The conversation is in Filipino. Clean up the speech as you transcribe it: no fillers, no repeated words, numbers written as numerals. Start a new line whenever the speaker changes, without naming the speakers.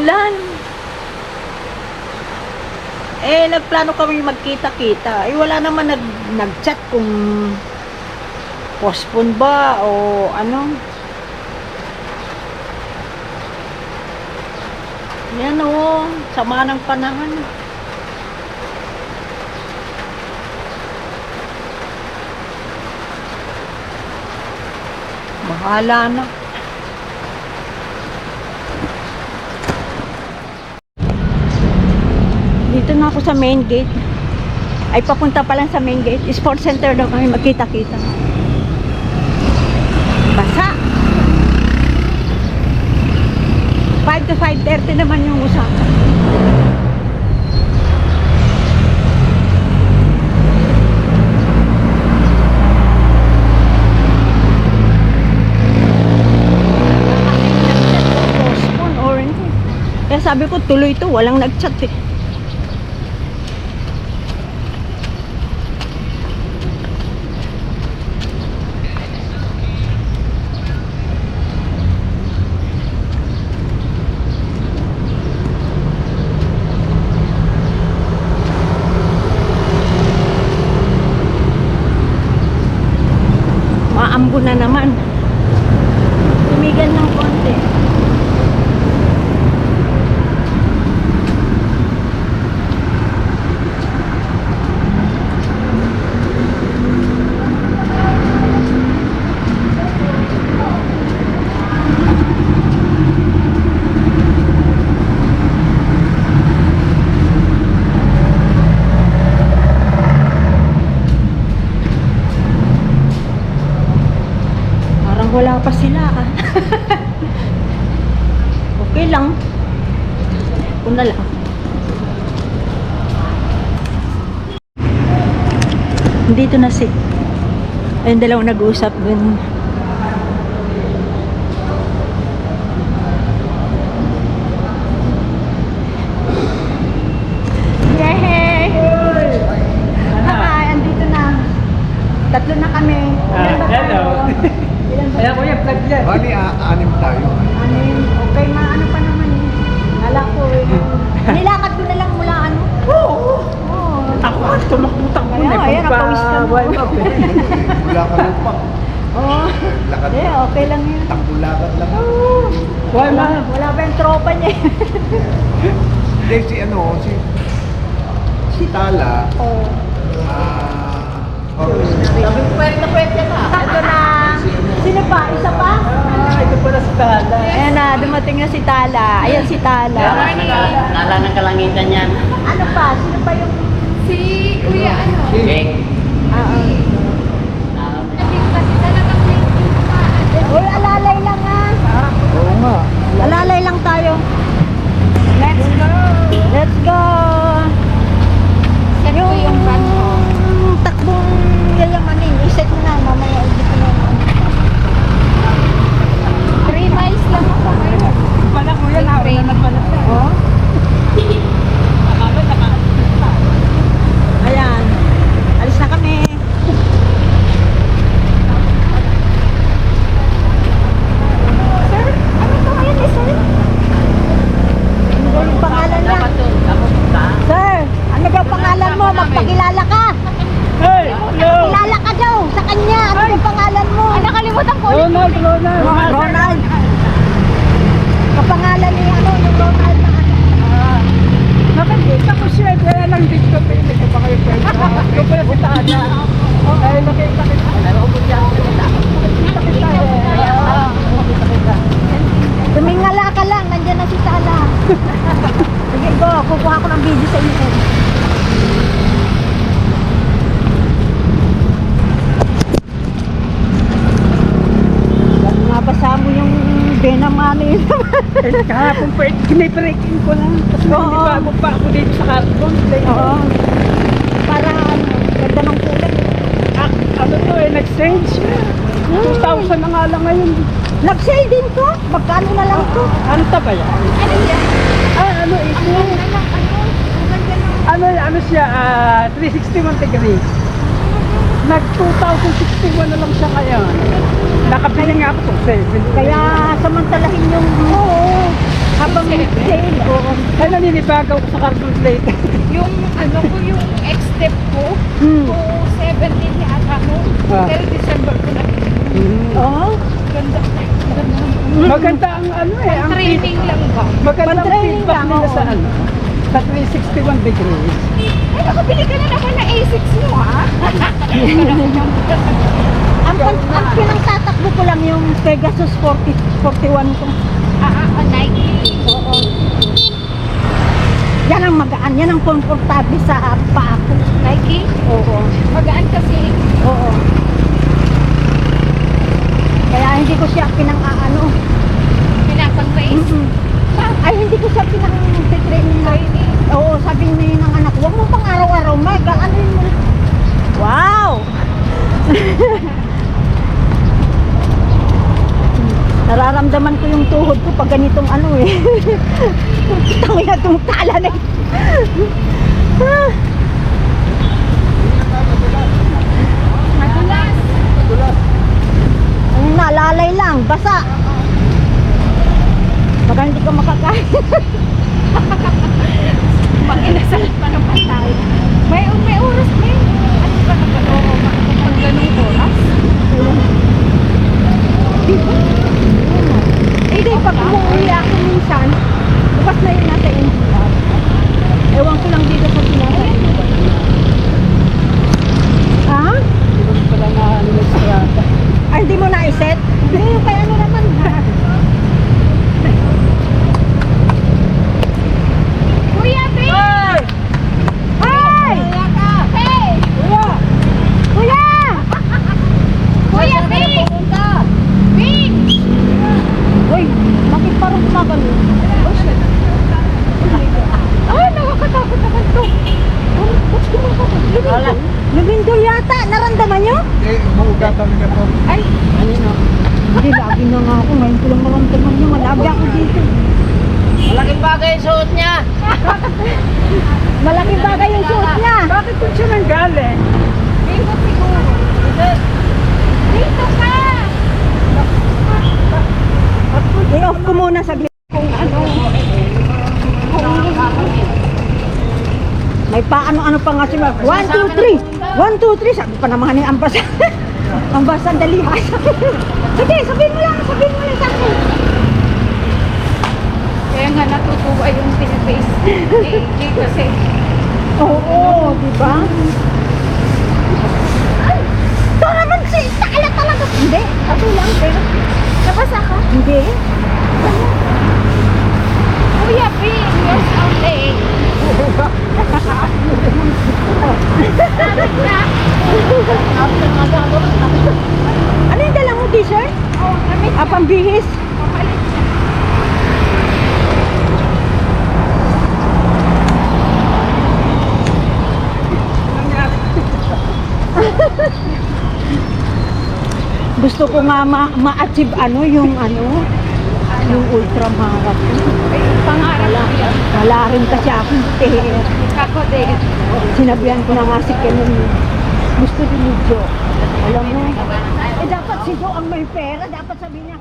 umuulan. Eh, nagplano kami magkita-kita. Eh, wala naman nag-chat kung postpone ba o ano. Yan o, sama ng panahon. Bahala na. Dito na ako sa main gate. Ay, papunta pa lang sa main gate. Sports center daw kami magkita-kita. Basa. 5 to 5:30 naman yung usapan. Postpone or hindi. Kaya sabi ko, tuloy to. Walang nag-chat eh. Maambo na naman. Tumigan ng konti. Wala pa sila ah. Okay lang. Kung na lang. Dito na si ayun, dalawang nag-uusap dun. Yay! Hi! Andito na. Tatlo na kami.
Hello. Kaya ko yung vlog yan.
Bali, anim tayo.
Anim. Okay, ano pa naman eh. Nala ko eh. Nilakad ko na lang mula ano.
Oo.
Oo.
Ako at tumakbo-takbo na.
Ayan, napawis ka na.
Wala ka lang pa.
Oo.
Lakad
Eh,
lang.
okay lang yun.
Takbo-lakad lang.
Why ma?
Wala ba yung tropa niya eh.
Hindi, si Tala.
Oo.
Sabi ko pwede na.
Ito na. Sino pa? Isa pa?
Ito pala si Tala.
Ayan na, dumating na si Tala. Ayan si Tala.
Nala ng kalangitan yan.
Ano pa? Sino pa yung...
Si Kuya ano?
Jake.
Oo.
Kasi talagang may
Uy, alalay lang ah.
Oo nga.
Alalay lang tayo.
Let's go!
Let's go!
Set ko yung van ko.
Takbong yayamanin. Iset mo na. Mamaya edit mo na.
3 miles lang ako ngayon.
Pala kuya, naman pala siya.
Oh. Ayan. Alis na kami. Sir, ano to ngayon eh, sir? Ano ba yung pangalan niya? Sir, ano ba pangalan mo? Magpakilala ka.
Hey! Hello!
Kilala ka daw sa kanya. Ano yung pangalan mo?
Ay, nakalimutan ko.
Ronald!
Ronald. Kapangalan niya ano, yung Ronald na ano.
Nakikita ko siya, kaya lang dito pili ko pa kayo pwede. Ito pala si Tala. Ay, nakita kita. Nakita kita eh.
Tumingala ka lang, nandiyan na si Tala. Sige, go. Kukuha ko ng video sa inyo. Nabasa mo yung benamani.
Kahapon pa, ginay-breaking ko lang. Kasi hindi pa ako dito sa carton.
Oo. Para ano, ganda ng kulay.
Ano to eh, nag-sale siya. 2,000 na nga lang ngayon.
Nag-sale din to? Magkano na lang to?
Ano ta ba yan?
Ano yan?
Ano ito? Ano siya, 361 degrees. Nag-2061 na lang siya ngayon. Nakabili nga ako 7.
Kaya samantalahin yung... Oo. Habang sale, oo.
Ay, naninibaga ako sa carbon plate.
Yung ano ko, yung ex-step ko,
Hmm.
217 yata mo.
Ah.
Pero December ko na.
Oo.
Ganda.
Maganda ang ano eh. Ang
Training lang ba?
maganda ang
Pang-training
feedback
lang,
nila
oo.
sa ano. Sa 361 degrees.
Ay, nakabili ka na naman ng A6 mo, ha?
Ang pinangtatakbo ko lang yung Pegasus 41 ko.
Nike.
Oo. Yan ang magaan, yan ang komportable sa paa ko.
Nike?
Oo.
Magaan kasi.
Oo. Kaya hindi ko siya pinang-aano.
Pinapang-base.
Ay, hindi ko siya pinang-training na. Oo, sabi ni ng anak, huwag mo pang araw-araw mag-aanoin mo. Wow! Nararamdaman ko yung tuhod ko pag ganitong ano eh. Tangin na itong tala na ito.
Madulas.
Ang nalalay lang, basa. Baka hindi ka makakain.
Pag inasal pa ng pantay. May oras na yun. Ano ba nag-oo? Pag ganung oras?
Hindi, pag umuwi ako minsan, bukas na yun nasa NCR. Ewan ko lang dito sa Pinay. Ha?
Hindi ko pala na ano na strata.
Ay, hindi mo na-iset? Hindi, kaya ano naman.
Kuya, Bing!
Ay!
Ay!
Hey!
Kuya!
Kuya!
Kuya, Bing! Bing!
Uy, bakit parang gumagano?
Ay, nakakatakot naman to.
Ba't gumagano? Lumindol yata, naramdaman nyo?
Eh, maugatan nila po.
Ay,
Hindi, lagi na nga ako. Ngayon ko lang naramdaman nyo. Malagi ako dito.
Malaking bagay yung suot niya.
Malaking bagay yung suot niya.
Bakit kung siya nang galing?
Bing ko siguro. Dito ka!
I-off ko muna saglit.
Kung ano,
May paano-ano pa nga siya. 1, 2, 3. 1, 2, 3. Sabi pa naman ni Ambas. Ambas, sandali ha. Sige, sabihin mo lang sa akin.
kaya nga natutuwa yung pinaface ni AJ kasi
Oo, di ba? Ito naman si Tala talaga. Hindi, ako lang. Pero,
nabasa ka?
hindi.
Kuya Bing, yes, okay.
Ano yung dala mo, t-shirt?
Oh, namit
Ah, pambihis.
papalit na.
Gusto ko nga ma-achieve yung ultra marathon.
Ay, pangarap ko yan.
Wala rin kasi akong pera.
Ako din.
Sinabihan ko na nga si Kenon. Gusto din ni Jo. Alam mo, dapat si Jo ang may pera. Dapat sabihin niya,